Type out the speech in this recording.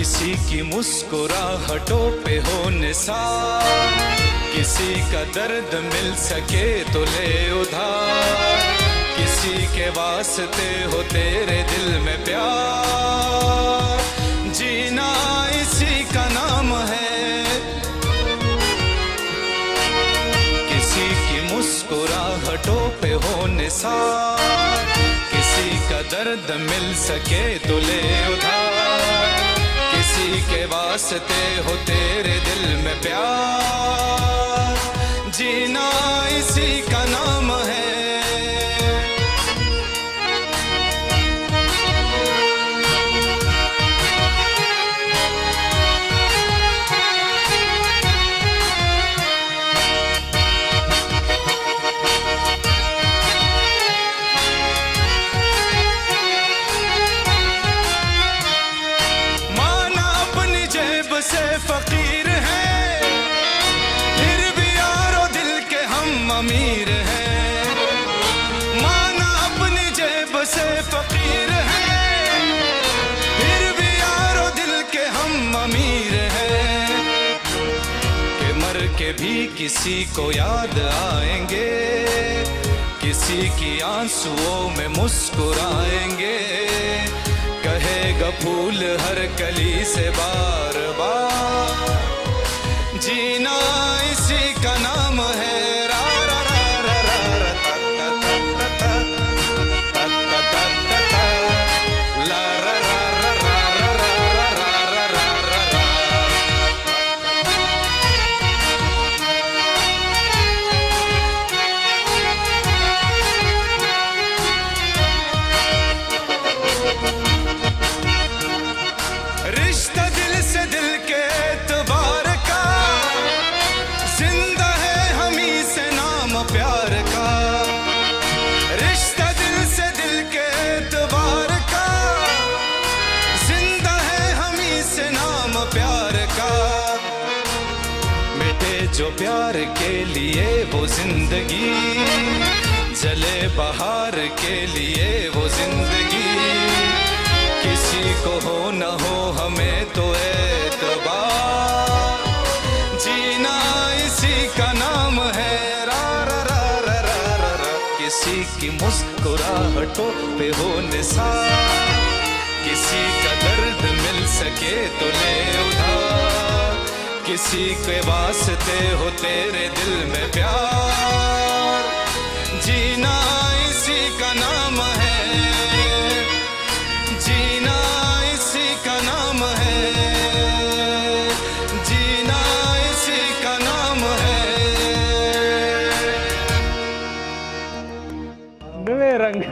किसी की मुस्कुराहटों पे हो निसार, किसी का दर्द मिल सके तो ले उधार, किसी के वास्ते हो तेरे दिल में प्यार, जीना इसी का नाम है। किसी की मुस्कुराहटों पे हो निसार, किसी का दर्द मिल सके तो ले उधार, किसी के वास्ते हो तेरे दिल में प्यार, जीना इसी का नाम है। से फकीर हैं, फिर भी यारो दिल के हम अमीर हैं। माना अपनी जेब से फकीर हैं, फिर भी यारो दिल के हम अमीर हैं। कि मर के भी किसी को याद आएंगे, किसी की आंसुओं में मुस्कुराएंगे, कहेगा फूल हर कली से बार बार, जीना इसी का नाम है। रा रा रा रा रा रा ता ता ता ता ता ता ता ता ता ला रा रा रा रा रा रा रा रा रा। रिश्ता दिल से दिल के एतबार का, जिंदा है हमी से नाम प्यार का। रिश्ता दिल से दिल के एतबार का, जिंदा है हमी से नाम प्यार का। मिटे जो प्यार के लिए वो जिंदगी, जले बहार के लिए वो जिंदगी, किसी को हो न हो हमें तो एतबार, जीना इसी का नाम है। रा रा रा रा रा रा रा। किसी की मुस्कुराहटों पे हो निसार, किसी का दर्द मिल सके तो ले उधार, किसी के वास्ते हो तेरे दिल में प्यार, जीना इसी का नाम है। जीना इसी का नाम है, जीना इसी का नाम है। रंग